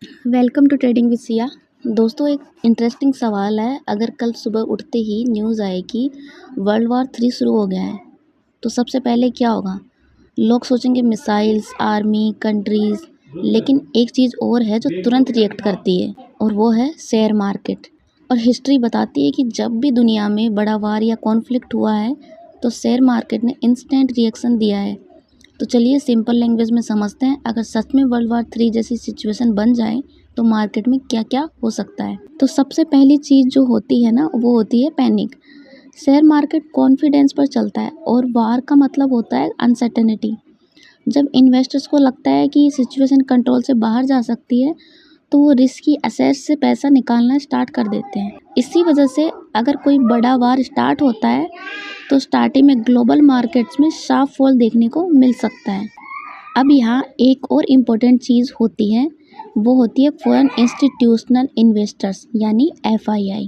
Welcome to trading with Siya. दोस्तों, एक interesting सवाल है। अगर कल सुबह उठते ही न्यूज़ आए कि वर्ल्ड वॉर 3 शुरू हो गया है तो सबसे पहले क्या होगा? लोग सोचेंगे मिसाइल्स, आर्मी, कंट्रीज़। लेकिन एक चीज़ और है जो तुरंत रिएक्ट करती है, और वो है शेयर मार्केट। और हिस्ट्री बताती है कि जब भी दुनिया में बड़ा वार या कॉन्फ्लिक्ट हुआ है तो शेयर मार्केट ने इंस्टेंट रिएक्शन दिया है। तो चलिए सिंपल लैंग्वेज में समझते हैं, अगर सच में वर्ल्ड वॉर 3 जैसी सिचुएशन बन जाए तो मार्केट में क्या क्या हो सकता है। तो सबसे पहली चीज़ जो होती है ना, वो होती है पैनिक। शेयर मार्केट कॉन्फिडेंस पर चलता है और वार का मतलब होता है अनसर्टेनिटी। जब इन्वेस्टर्स को लगता है कि सिचुएशन कंट्रोल से बाहर जा सकती है तो वो रिस्की एसेट्स से पैसा निकालना स्टार्ट कर देते हैं। इसी वजह से अगर कोई बड़ा वार स्टार्ट होता है तो स्टार्टिंग में ग्लोबल मार्केट्स में शार्प फॉल देखने को मिल सकता है। अब यहाँ एक और इम्पोर्टेंट चीज़ होती है, वो होती है फॉरेन इंस्टीट्यूशनल इन्वेस्टर्स यानी FII।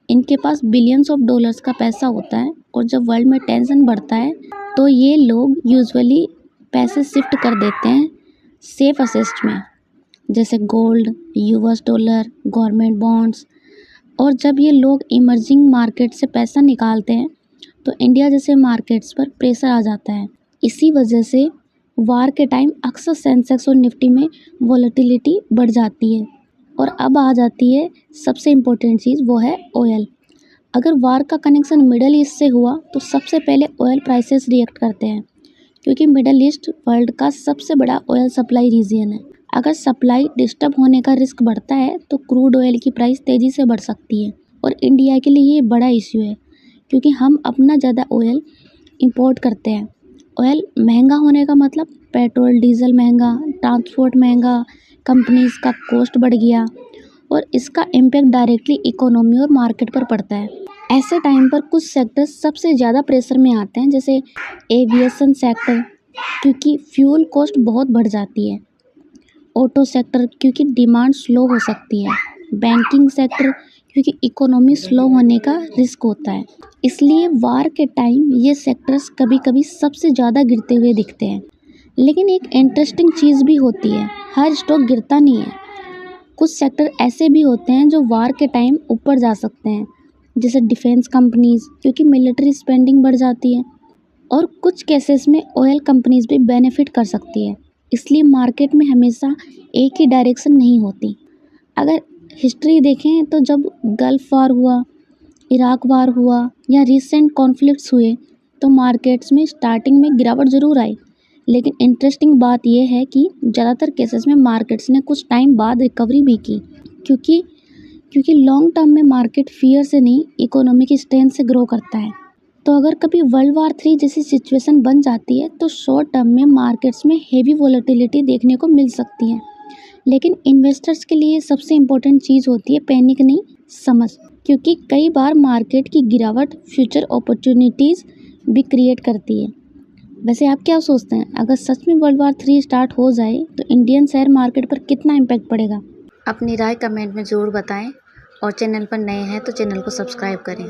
इनके पास बिलियंस ऑफ डॉलर्स का पैसा होता है, और जब वर्ल्ड में टेंशन बढ़ता है तो ये लोग यूजुअली पैसे शिफ्ट कर देते हैं सेफ असेट्स में, जैसे gold, US dollar, government bonds. और जब ये लोग इमर्जिंग मार्केट से पैसा निकालते हैं तो इंडिया जैसे मार्केट्स पर प्रेशर आ जाता है। इसी वजह से वार के टाइम अक्सर सेंसेक्स और निफ्टी में वॉलेटिलिटी बढ़ जाती है। और अब आ जाती है सबसे इम्पोर्टेंट चीज़, वो है ऑयल। अगर वार का कनेक्शन मिडल ईस्ट से हुआ तो सबसे पहले ऑयल प्राइसेस रिएक्ट करते हैं, क्योंकि मिडल ईस्ट वर्ल्ड का सबसे बड़ा ऑयल सप्लाई रीजन है। अगर सप्लाई डिस्टर्ब होने का रिस्क बढ़ता है तो क्रूड ऑयल की प्राइस तेज़ी से बढ़ सकती है। और इंडिया के लिए ये बड़ा इश्यू है, क्योंकि हम अपना ज़्यादा ऑयल इंपोर्ट करते हैं। ऑयल महंगा होने का मतलब पेट्रोल डीजल महंगा, ट्रांसपोर्ट महंगा, कंपनीज का कॉस्ट बढ़ गया, और इसका इम्पैक्ट डायरेक्टली इकोनॉमी और मार्केट पर पड़ता है। ऐसे टाइम पर कुछ सेक्टर्स सबसे ज़्यादा प्रेशर में आते हैं, जैसे एविएशन सेक्टर, क्योंकि फ्यूल कॉस्ट बहुत बढ़ जाती है। ऑटो सेक्टर, क्योंकि डिमांड स्लो हो सकती है। बैंकिंग सेक्टर, क्योंकि इकोनॉमी स्लो होने का रिस्क होता है। इसलिए वार के टाइम ये सेक्टर्स कभी कभी सबसे ज़्यादा गिरते हुए दिखते हैं। लेकिन एक इंटरेस्टिंग चीज़ भी होती है, हर स्टॉक गिरता नहीं है। कुछ सेक्टर ऐसे भी होते हैं जो वार के टाइम ऊपर जा सकते हैं, जैसे डिफेंस कंपनीज, क्योंकि मिलिट्री स्पेंडिंग बढ़ जाती है। और कुछ केसेस में ऑयल कंपनीज भी बेनिफिट कर सकती है। इसलिए मार्केट में हमेशा एक ही डायरेक्शन नहीं होती। अगर हिस्ट्री देखें तो जब गल्फ वार हुआ, इराक वार हुआ, या रिसेंट कॉन्फ्लिक्ट्स हुए तो मार्केट्स में स्टार्टिंग में गिरावट ज़रूर आई। लेकिन इंटरेस्टिंग बात यह है कि ज़्यादातर केसेस में मार्केट्स ने कुछ टाइम बाद रिकवरी भी की, क्योंकि क्योंकि लॉन्ग टर्म में मार्केट फियर से नहीं, इकोनॉमिक स्ट्रेंथ से ग्रो करता है। तो अगर कभी वर्ल्ड वॉर 3 जैसी सिचुएशन बन जाती है तो शॉर्ट टर्म में मार्केट्स में हेवी वॉलेटिलिटी देखने को मिल सकती है। लेकिन इन्वेस्टर्स के लिए सबसे इम्पोर्टेंट चीज़ होती है पैनिक नहीं, समझ। क्योंकि कई बार मार्केट की गिरावट फ्यूचर अपॉर्चुनिटीज़ भी क्रिएट करती है। वैसे आप क्या सोचते हैं, अगर सच में वर्ल्ड वॉर 3 स्टार्ट हो जाए तो इंडियन शेयर मार्केट पर कितना इम्पैक्ट पड़ेगा? अपनी राय कमेंट में ज़रूर बताएं, और चैनल पर नए हैं तो चैनल को सब्सक्राइब करें।